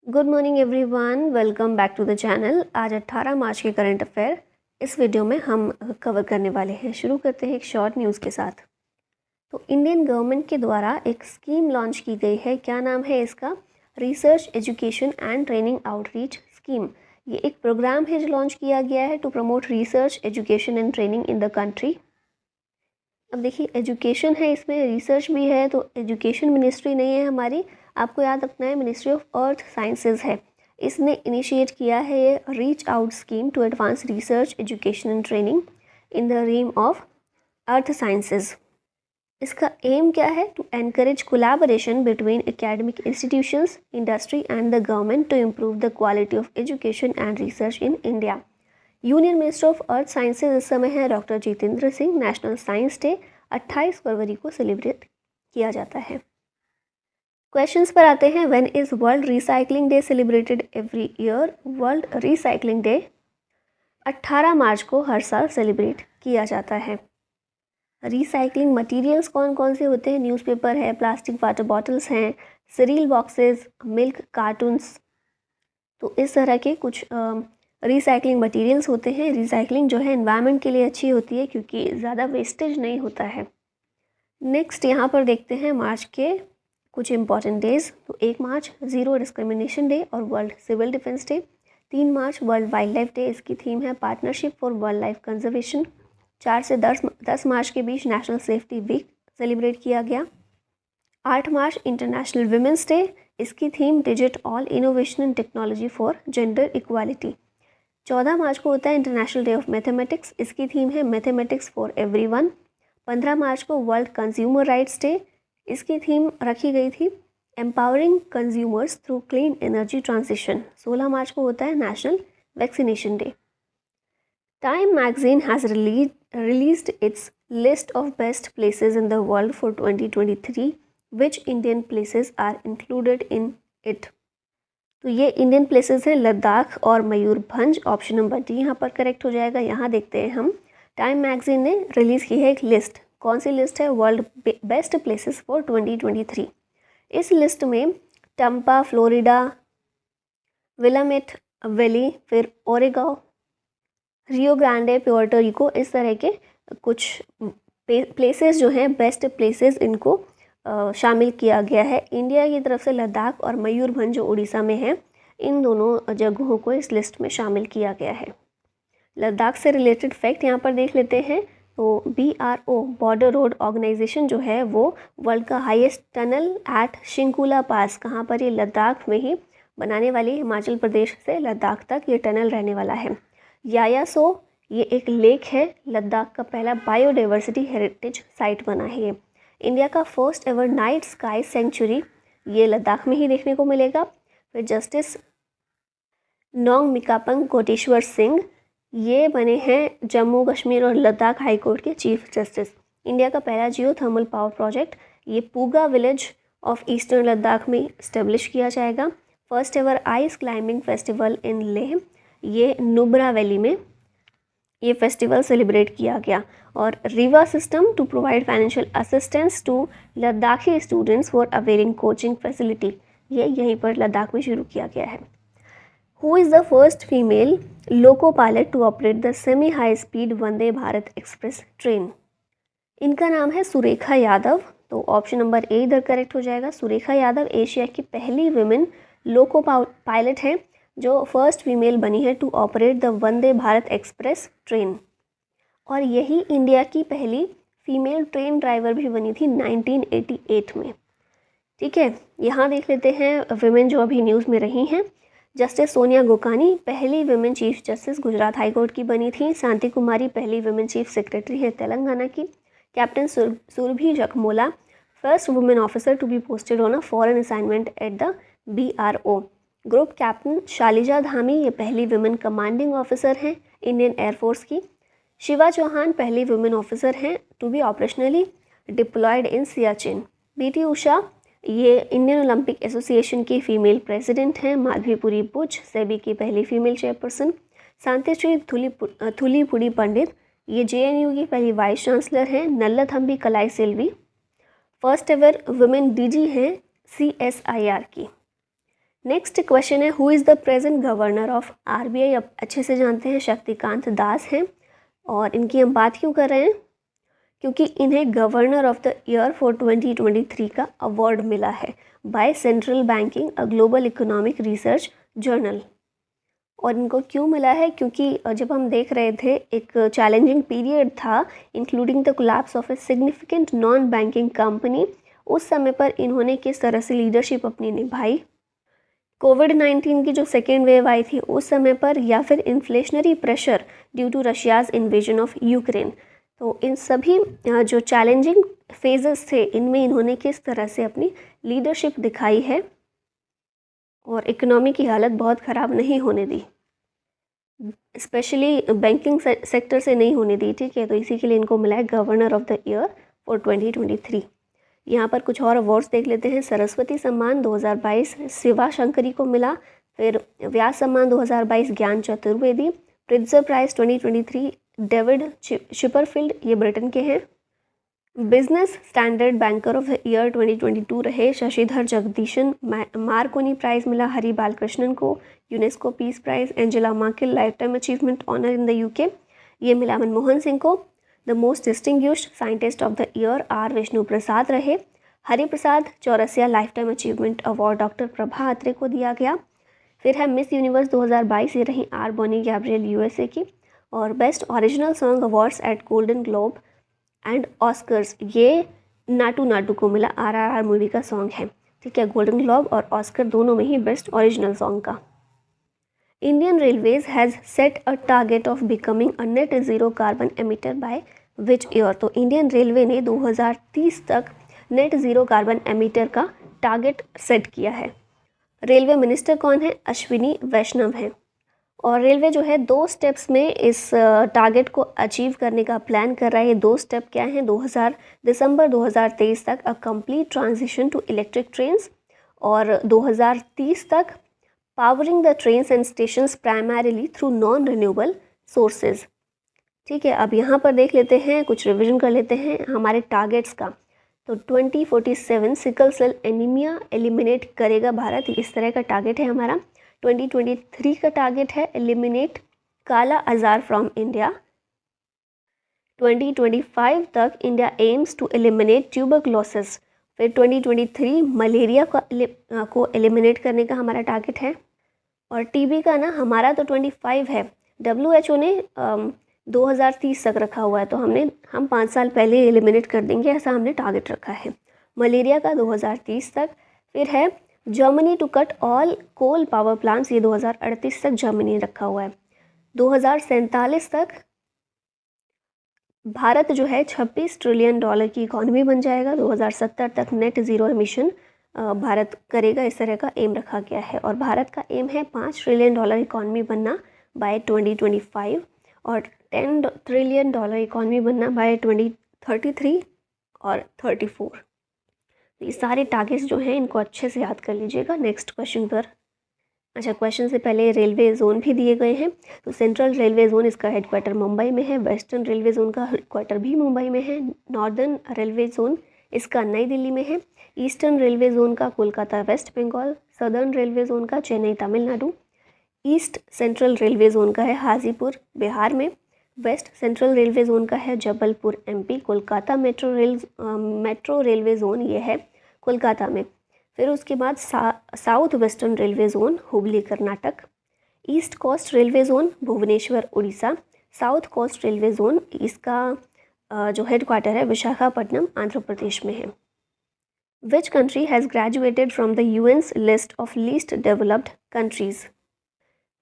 Good morning everyone, welcome back to the channel. आज 18 मार्च के current affair इस video में हम कवर करने वाले हैं। शुरू करते हैं एक शॉर्ट न्यूज़ के साथ। तो इंडियन गवर्नमेंट के द्वारा एक स्कीम लॉन्च की गई है। क्या नाम है इसका? Research education and training outreach scheme. ये एक प्रोग्राम है जो लॉन्च किया गया है to promote research education and training in the country. अब देखिए, एजुकेशन है, इसमें रिसर्च भी है, तो एजुकेशन मिनिस्ट्री नहीं है हमारी, आपको याद रखना है, मिनिस्ट्री ऑफ अर्थ साइंसेज है। इसने इनिशिएट किया है ये reach out scheme to advance research education and training in the realm of earth sciences. इसका एम क्या है? To encourage collaboration between academic institutions, industry and the government to improve the quality of education and research in India. Union minister of earth sciences इस समय है doctor Jitendra Singh. National science day 28 फरवरी को celebrate किया जाता है। क्वेश्चंस पर आते हैं। When is world recycling day celebrated every year? World recycling day 18 मार्च को हर साल सेलिब्रेट किया जाता है। रिसाइकलिंग मटेरियल्स कौन कौन से होते हैं? न्यूज़पेपर है, प्लास्टिक वाटर बॉटल्स हैं, सीरियल बॉक्सेस, मिल्क कार्टून्स। तो इस तरह के कुछ रिसाइकलिंग मटेरियल्स होते हैं। रिसाइकलिंग जो है एनवायरनमेंट के लिए अच्छी होती है क्योंकि ज़्यादा वेस्टेज नहीं होता है। नेक्स्ट यहाँ पर देखते हैं मार्च के कुछ इंपॉर्टेंट डेज। तो 1 मार्च ज़ीरो डिस्क्रिमिनेशन डे और वर्ल्ड सिविल डिफेंस डे। 3 मार्च वर्ल्ड वाइल्ड लाइफ डे, इसकी थीम है partnership for wild life conservation. 4 से 10 मार्च के बीच नेशनल सेफ्टी वीक सेलिब्रेट किया गया। 8 मार्च इंटरनेशनल वुमेंस डे, इसकी theme digit all innovation and technology for gender equality. 14 मार्च को होता है इंटरनेशनल डे ऑफ मैथमेटिक्स, इसकी थीम है मैथमेटिक्स फॉर एवरीवन। 15 मार्च को वर्ल्ड कंज्यूमर राइट्स डे, इसकी थीम रखी गई थी empowering consumers through clean energy transition. 16 मार्च को होता है national vaccination day. Time magazine has released its list of best places in the world for 2023. Which Indian places are included in it? तो ये Indian places हैं लद्दाख और Mayurbhanj. Option number D यहाँ पर correct हो जाएगा। यहाँ देखते हैं हम, टाइम मैगजीन ने रिलीज़ की है एक लिस्ट। कौन सी लिस्ट है? World best places for 2023। इस लिस्ट में टम्पा फ्लोरिडा, विलामेट वैली, फिर ओरेगांव, रियो ग्रांडे, प्योर्टो रिको, इस तरह के कुछ प्लेसेस जो हैं बेस्ट प्लेसेस, इनको शामिल किया गया है। इंडिया की तरफ से लद्दाख और मयूरभंज जो उड़ीसा में है, इन दोनों जगहों को इस लिस्ट में शामिल किया गया है। लद्दाख से रिलेटेड फैक्ट यहाँ पर देख लेते हैं। तो BRO बॉर्डर रोड ऑर्गेनाइजेशन जो है वो वर्ल्ड का हाईएस्ट टनल एट शिंकुला पास, कहाँ पर? ये लद्दाख में ही बनाने वाली, हिमाचल प्रदेश से लद्दाख तक ये टनल रहने वाला है। यायासो, ये एक लेक है, लद्दाख का पहला बायोडाइवर्सिटी हेरिटेज साइट बना है ये। इंडिया का first ever night sky sanctuary, ये लद्दाख में ही देखने को मिलेगा। फिर जस्टिस नोंग मिकापंग कोटेश्वर सिंह, ये बने हैं जम्मू कश्मीर और लद्दाख हाई कोर्ट के चीफ जस्टिस। इंडिया का पहला जियो थर्मल पावर प्रोजेक्ट, ये Puga village of eastern Ladakh में इस्टेब्लिश किया जाएगा। First ever ice climbing festival in Leh, ये नुब्रा वैली में ये फेस्टिवल सेलिब्रेट किया गया। और रिवा system to provide financial assistance to Ladakhi students for availing coaching facility, ये यहीं पर लद्दाख में शुरू किया गया है। Who is the first female loco pilot to operate the semi high speed Vande Bharat express train? इनका नाम है सुरेखा यादव। तो ऑप्शन नंबर ए इधर करेक्ट हो जाएगा। सुरेखा यादव एशिया की पहली विमेन लोको पायलट हैं जो फर्स्ट फीमेल बनी है to operate the Vande Bharat express train. और यही इंडिया की पहली फीमेल ट्रेन ड्राइवर भी बनी थी 1988 में। ठीक है, यहाँ देख लेते हैं विमेन जो अभी न्यूज़ में रही हैं। जस्टिस सोनिया गोकानी पहली women chief justice Gujarat high court की बनी थी। शांति कुमारी पहली विमेन चीफ सेक्रेटरी है तेलंगाना की। Captain Surbhi Jakhmola first women officer to be posted on a foreign assignment at the BRO। Group captain Shaliza Dhami, ये पहली वुमेन कमांडिंग ऑफिसर हैं इंडियन एयरफोर्स की। शिवा चौहान पहली वुमेन ऑफिसर हैं to be operationally deployed in Siachen. BT Usha, ये Indian Olympic Association की female president हैं। माधवीपुरी बुच सेबी की पहली फीमेल चेयरपर्सन। शांतिश्री थुलीपुड़ी पंडित, ये JNU की पहली वाइस चांसलर हैं। Nallathambi Kalai Selvi first ever women DG हैं CSIR की। नेक्स्ट क्वेश्चन है, who is the present governor of RBI? अब अच्छे से जानते हैं, शक्तिकांत दास हैं। और इनकी हम बात क्यों कर रहे हैं? क्योंकि इन्हें governor of the year for 2023 का अवार्ड मिला है by central banking a global economic research journal. और इनको क्यों मिला है? क्योंकि जब हम देख रहे थे, एक चैलेंजिंग पीरियड था including the collapse of a significant non banking company, उस समय पर इन्होंने किस तरह से लीडरशिप अपनी निभाई, कोविड-19 की जो सेकेंड वेव आई थी उस समय पर, या फिर inflationary pressure due to Russia's invasion of Ukraine. तो इन सभी जो चैलेंजिंग फेजेस थे, इनमें इन्होंने किस तरह से अपनी लीडरशिप दिखाई है और इकोनॉमी की हालत बहुत ख़राब नहीं होने दी, स्पेशली बैंकिंग सेक्टर से नहीं होने दी। ठीक है, तो इसी के लिए इनको मिला है governor of the year for 2023। यहाँ पर कुछ और अवार्ड्स देख लेते हैं। सरस्वती सम्मान 2022 शिवा शंकरी को मिला। फिर व्यास सम्मान 2022 ज्ञान चतुर्वेदी। प्रिट्जर प्राइज 2023 डेविड शिपरफील्ड, ये ब्रिटेन के हैं। Business standard banker of the year 2022 रहे शशिधर जगदीशन। मार्कोनी प्राइज़ मिला हरि बालकृष्णन को। UNESCO peace prize Angela Merkel lifetime achievement honour in the UK, ये मिला मनमोहन सिंह को। The most distinguished scientist of the year R Vishnu Prasad रहे। Hariprasad Chaurasia lifetime achievement award doctor Prabha Atre को दिया गया। फिर है मिस यूनिवर्स 2022, ये रही आर बॉनी गैब्रियल यूएसए की। और best original song awards at golden globe and Oscars, ये नाटू नाटू को मिला। आरआरआर मूवी का सॉन्ग है। ठीक है, गोल्डन ग्लोब और ऑस्कर दोनों में ही बेस्ट ओरिजिनल सॉन्ग का। Indian railways has set a target of becoming a net zero carbon emitter by which year? तो इंडियन रेलवे ने 2030 तक नेट ज़ीरो कार्बन एमिटर का टारगेट सेट किया है। रेलवे मिनिस्टर कौन है? अश्विनी वैष्णव हैं। और रेलवे जो है 2 स्टेप्स में इस टारगेट को अचीव करने का प्लान कर रहा है। ये 2 स्टेप क्या हैं? दिसंबर 2023 तक a complete transition to electric trains, और 2030 तक powering the trains and stations primarily through non renewable sources. ठीक है, अब यहाँ पर देख लेते हैं, कुछ रिविजन कर लेते हैं हमारे टारगेट्स का। तो 2047 सिकल सेल एनीमिया एलिमिनेट करेगा भारत, इस तरह का टारगेट है हमारा। 2023 का टारगेट है एलिमिनेट काला आजार फ्रॉम इंडिया। 2025 तक India aims to eliminate tuberculosis. फिर 2023 मलेरिया को एलिमिनेट करने का हमारा टारगेट है। और टीबी का ना हमारा तो 25 है, WHO ने 2030 तक रखा हुआ है, तो हम 5 साल पहले एलिमिनेट कर देंगे, ऐसा हमने टारगेट रखा है। मलेरिया का 2030 तक। फिर है Germany to cut all coal power plants, ये 2038 तक जर्मनी रखा हुआ है। 2047 तक भारत जो है $26 ट्रिलियन की इकॉनमी बन जाएगा। 2070 तक नेट ज़ीरो एमिशन भारत करेगा, इस तरह का एम रखा गया है। और भारत का एम है $5 ट्रिलियन इकॉनमी बनना बाय 2025 और $10 ट्रिलियन इकॉनमी बनना बाय 2033 और 34। ये सारे टारगेट्स जो हैं इनको अच्छे से याद कर लीजिएगा। नेक्स्ट क्वेश्चन पर। अच्छा, क्वेश्चन से पहले रेलवे जोन भी दिए गए हैं। तो सेंट्रल रेलवे जोन, इसका हेडक्वार्टर मुंबई में है। वेस्टर्न रेलवे जोन का हेडक्वार्टर भी मुंबई में है। नॉर्दर्न रेलवे जोन इसका नई दिल्ली में है। ईस्टर्न रेलवे जोन का Kolkata West Bengal. Southern railway zone का Chennai Tamil Nadu. East central railway zone का है हाजीपुर बिहार में। वेस्ट सेंट्रल रेलवे जोन का है Jabalpur MP। Kolkata metro railway zone ये है कोलकाता में। फिर उसके बाद south western railway zone Hubli Karnataka. East coast railway zone Bhubaneswar Orissa. South coast railway zone इसका जो हेडक्वार्टर है विशाखापट्टनम आंध्र प्रदेश में है। Which country has graduated from the UN's list of least developed countries?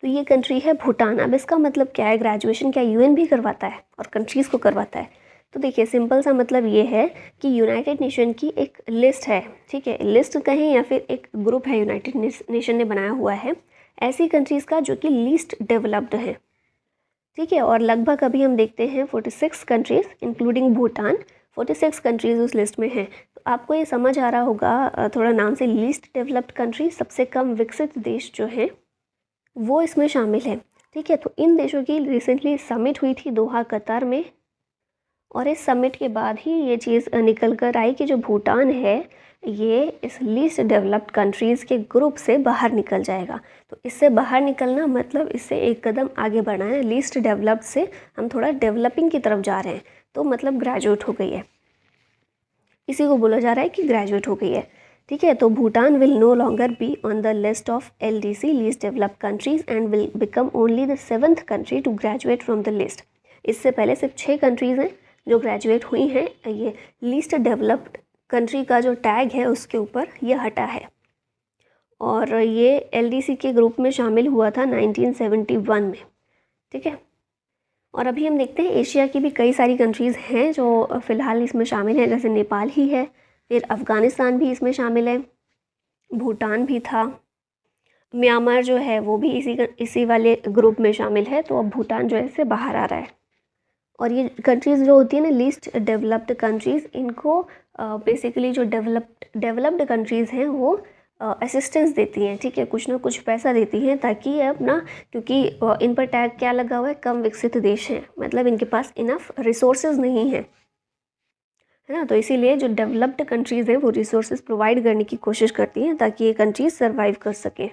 तो ये कंट्री है भूटान। अब इसका मतलब क्या है? ग्रेजुएशन क्या UN भी करवाता है और कंट्रीज़ को करवाता है? तो देखिए, सिंपल सा मतलब ये है कि यूनाइटेड नेशन की एक लिस्ट है। ठीक है, लिस्ट कहें या फिर एक ग्रुप है यूनाइटेड नेशन ने बनाया हुआ है ऐसी कंट्रीज़ का जो कि लीस्ट डेवलप्ड है। ठीक है, और लगभग अभी हम देखते हैं 46 कंट्रीज़ इंक्लूडिंग भूटान, 46 कंट्रीज़ उस लिस्ट में हैं। तो आपको ये समझ आ रहा होगा थोड़ा नाम से, लीस्ट डेवलप्ड कंट्री, सबसे कम विकसित देश जो हैं वो इसमें शामिल है। ठीक है, तो इन देशों की रिसेंटली समिट हुई थी दोहा कतार में, और इस समिट के बाद ही ये चीज़ निकल कर आई कि जो भूटान है ये इस लीस्ट डेवलप्ड कंट्रीज़ के ग्रुप से बाहर निकल जाएगा। तो इससे बाहर निकलना मतलब इससे एक कदम आगे बढ़ना है। लीस्ट डेवलप्ड से हम थोड़ा डेवलपिंग की तरफ जा रहे हैं, तो मतलब ग्रेजुएट हो गई है, इसी को बोला जा रहा है कि ग्रेजुएट हो गई है। ठीक है, तो Bhutan will no longer be on the list of LDC least developed countries and will become only the 7th country to graduate from the list. इससे पहले सिर्फ 6 कंट्रीज़ हैं जो ग्रेजुएट हुई हैं। ये लीस्ट डेवलप्ड कंट्री का जो टैग है उसके ऊपर ये हटा है, और ये LDC के ग्रुप में शामिल हुआ था 1971 में। ठीक है, और अभी हम देखते हैं एशिया की भी कई सारी कंट्रीज़ हैं जो फ़िलहाल इसमें शामिल हैं, जैसे नेपाल ही है, फिर अफ़गानिस्तान भी इसमें शामिल है, भूटान भी था, म्यांमार जो है वो भी इसी वाले ग्रुप में शामिल है। तो अब भूटान जो है इससे बाहर आ रहा है। और ये कंट्रीज़ जो होती है ना लीस्ट डेवलप्ड कंट्रीज़, इनको बेसिकली जो डेवलप्ड कंट्रीज़ हैं वो असिस्टेंस देती हैं। ठीक है, कुछ ना कुछ पैसा देती हैं ताकि ये अपना, क्योंकि इन पर टैग क्या लगा हुआ है, कम विकसित देश हैं, मतलब इनके पास इनफ रिसोर्सेज नहीं हैं, है ना। तो इसीलिए जो डेवलप्ड कंट्रीज़ हैं वो रिसोर्सेज प्रोवाइड करने की कोशिश करती हैं ताकि ये कंट्रीज सर्वाइव कर सकें।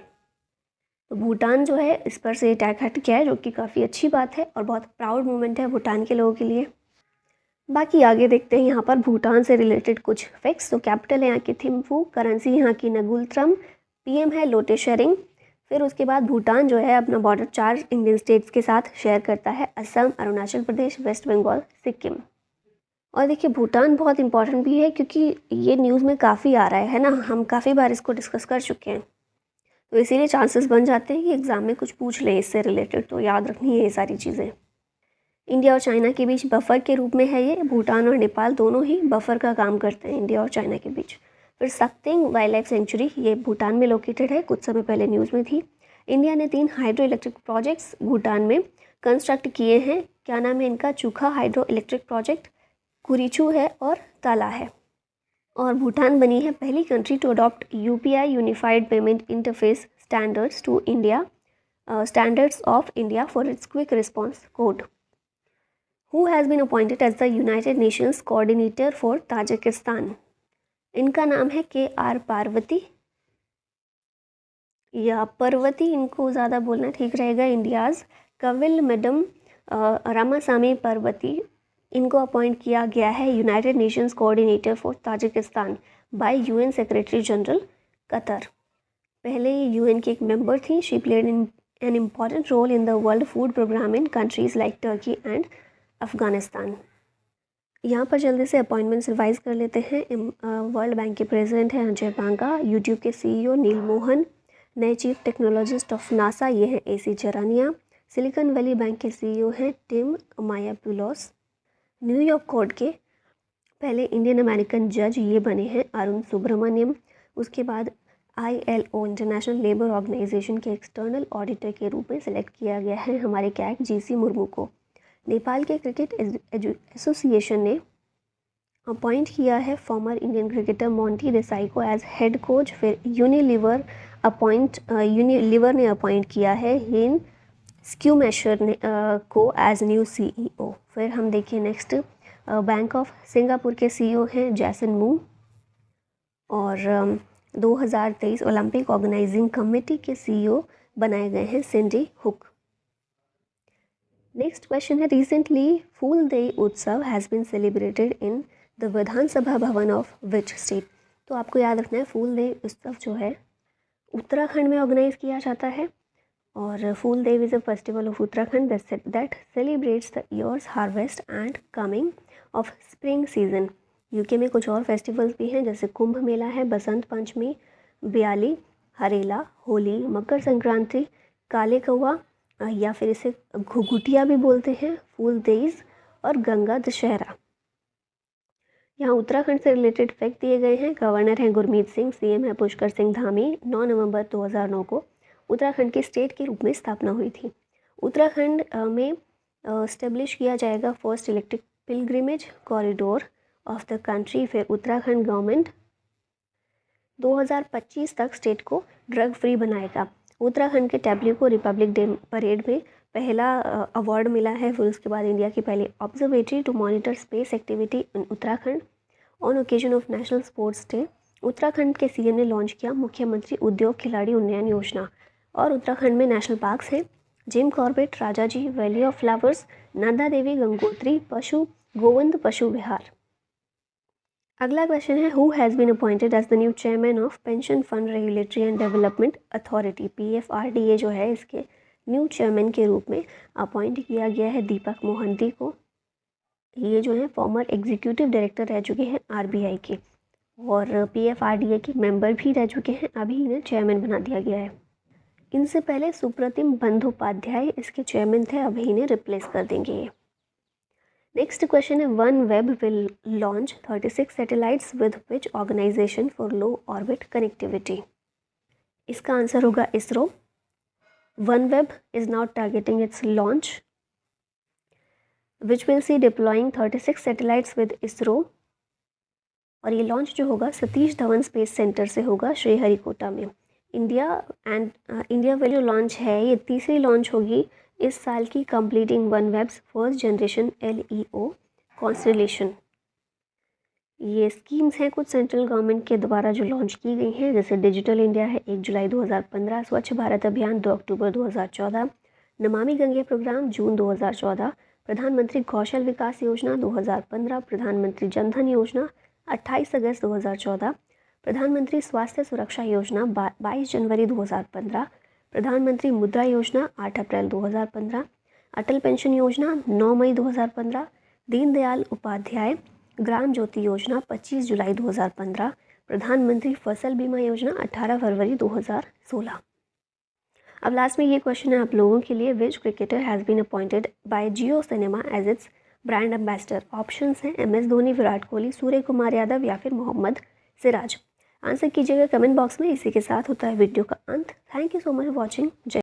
तो भूटान जो है इस पर से टैग हट गया है, जो कि काफ़ी अच्छी बात है और बहुत प्राउड मोमेंट है भूटान के लोगों के लिए। बाकी आगे देखते हैं यहाँ पर भूटान से रिलेटेड कुछ फैक्ट्स। तो कैपिटल है यहाँ की थिम्फू, करेंसी यहाँ की नगुलत्रम, PM है लोटे शेरिंग। फिर उसके बाद भूटान जो है अपना बॉर्डर 4 इंडियन स्टेट्स के साथ शेयर करता है, असम, अरुणाचल प्रदेश, वेस्ट बंगाल, सिक्किम। और देखिए भूटान बहुत इंपॉर्टेंट भी है क्योंकि ये न्यूज़ में काफ़ी आ रहा है ना, हम काफ़ी बार इसको डिस्कस कर चुके हैं, तो इसीलिए चांसेस बन जाते हैं कि एग्ज़ाम में कुछ पूछ लें इससे रिलेटेड, तो याद रखनी है ये सारी चीज़ें। इंडिया और चाइना के बीच बफर के रूप में है ये, भूटान और नेपाल दोनों ही बफर का काम करते हैं इंडिया और चाइना के बीच। फिर सक्तिंग वाइल्ड लाइफ सेंचुरी, ये भूटान में लोकेटेड है, कुछ समय पहले न्यूज़ में थी। इंडिया ने 3 हाइड्रो इलेक्ट्रिक प्रोजेक्ट्स भूटान में कंस्ट्रक्ट किए हैं। क्या नाम है इनका? Chukha hydroelectric project, Kurichhu है और ताला है। और भूटान बनी है पहली country to adopt UPI unified payment interface standards to India standards of India for its quick response code. Who has been appointed as the United Nations Coordinator for Tajikistan? इनका नाम है KR पार्वती या पर्वती, इनको ज़्यादा बोलना ठीक रहेगा। इंडियाज़ कविल मैडम रामासामी पर्वती, इनको अपॉइंट किया गया है United Nations coordinator for Tajikistan by UN secretary general Qatar. पहले ये UN की एक मेंबर थी। She played an important role in the world food programme in countries like Turkey and Afghanistan. यहाँ पर जल्दी से अपॉइंटमेंट्स रिवाइज कर लेते हैं। वर्ल्ड बैंक के प्रेसिडेंट हैं अजय बांगा, यूट्यूब के CEO नील मोहन, नए चीफ टेक्नोलॉजिस्ट ऑफ नासा ये हैं AC चरानिया, सिलिकॉन वैली बैंक के CEO हैं टिम मायापुलोस, न्यूयॉर्क कोर्ट के पहले इंडियन अमेरिकन जज ये बने हैं अरुण सुब्रमण्यम। उसके बाद ILO इंटरनेशनल लेबर ऑर्गेनाइजेशन के एक्सटर्नल ऑडिटर के रूप में सेलेक्ट किया गया है हमारे कैग GC मुर्मू को। नेपाल के क्रिकेट एसोसिएशन ने अपॉइंट किया है former Indian cricketer Monty Desai को एज हेड कोच। फिर यूनिलीवर ने अपॉइंट किया है हेन स्क्यूमेशर ने को एज न्यू CEO। फिर हम देखिए नेक्स्ट, बैंक ऑफ सिंगापुर के CEO हैं जैसन मू, और 2023 ओलंपिक ऑर्गेनाइजिंग कमेटी के CEO बनाए गए हैं सिंडी हुक। नेक्स्ट क्वेश्चन है, recently Phool Dei Utsav has been celebrated in the Vidhan Sabha Bhawan of which state. तो आपको याद रखना है फूल देई उत्सव जो है उत्तराखंड में ऑर्गेनाइज किया जाता है, और Phool Dev is a festival of Uttarakhand that celebrates the year's harvest and coming of spring season. UK में कुछ और फेस्टिवल्स भी हैं जैसे कुंभ मेला है, बसंत पंचमी, ब्याली, हरेला, होली, मकर संक्रांति, काले कौवा या फिर इसे घुघुटिया भी बोलते हैं, फूल देईज और गंगा दशहरा। यहाँ उत्तराखंड से रिलेटेड फैक्ट दिए गए हैं। गवर्नर हैं गुरमीत सिंह, CM है पुष्कर सिंह धामी। 9 नवंबर 2009 को उत्तराखंड के स्टेट के रूप में स्थापना हुई थी। उत्तराखंड में इस्टेब्लिश किया जाएगा first electric pilgrimage corridor of the country. फिर उत्तराखंड गवर्नमेंट 2025 तक स्टेट को ड्रग फ्री बनाएगा। उत्तराखंड के टैब्ल्यू को रिपब्लिक डे परेड में पहला अवार्ड मिला है। फिर उसके बाद इंडिया की पहली observatory to monitor space activity in Uttarakhand on occasion of national sports day. Uttarakhand के सीएम ने लॉन्च किया मुख्यमंत्री उद्योग खिलाड़ी उन्नयन योजना। और उत्तराखंड में नेशनल पार्क्स हैं Jim Corbett, Rajaji, valley of flowers, Nanda Devi, Gangotri, Pashu Govind Pashu Vihar. अगला क्वेश्चन है, who has been appointed as the new chairman of pension fund regulatory and development authority. PFRDA जो है इसके न्यू चेयरमैन के रूप में अपॉइंट किया गया है दीपक मोहंती को। ये जो है फॉर्मर एग्जीक्यूटिव डायरेक्टर रह चुके हैं RBI के और PFRDA के मेंबर भी रह चुके हैं। अभी इन्हें चेयरमैन बना दिया गया है। इनसे पहले सुप्रतिम बंदोपाध्याय इसके चेयरमैन थे, अभी इन्हें रिप्लेस कर देंगे ये। नेक्स्ट क्वेश्चन है, one web will launch 36 satellites with which organization for low orbit connectivity. इसका आंसर होगा ISRO. One web is now targeting its launch which will see deploying 36 satellites with ISRO. और ये लॉन्च जो होगा सतीश धवन स्पेस सेंटर से होगा श्रीहरिकोटा में। इंडिया वाली जो लॉन्च है ये तीसरी लॉन्च होगी इस साल की, completing one web's first generation LEO constellation. ये स्कीम्स हैं कुछ सेंट्रल गवर्नमेंट के द्वारा जो लॉन्च की गई हैं, जैसे डिजिटल इंडिया है 1 जुलाई 2015, स्वच्छ भारत अभियान 2 अक्टूबर 2014, नमामि गंगे प्रोग्राम जून 2014, प्रधानमंत्री कौशल विकास योजना 2015, प्रधानमंत्री जनधन योजना 28 अगस्त 2014, प्रधानमंत्री स्वास्थ्य सुरक्षा योजना 22 जनवरी 2015, प्रधानमंत्री मुद्रा योजना 8 अप्रैल 2015, अटल पेंशन योजना 9 मई 2015, दीनदयाल उपाध्याय ग्राम ज्योति योजना 25 जुलाई 2015, प्रधानमंत्री फसल बीमा योजना 18 फरवरी 2016। अब लास्ट में ये क्वेश्चन है आप लोगों के लिए, which cricketer has been appointed by Jio Cinema as its brand ambassador. Options हैं MS धोनी, विराट कोहली, सूर्य कुमार यादव या फिर मोहम्मद सिराज। आंसर कीजिएगा कमेंट बॉक्स में। इसी के साथ होता है वीडियो का अंत। Thank you so much for watching.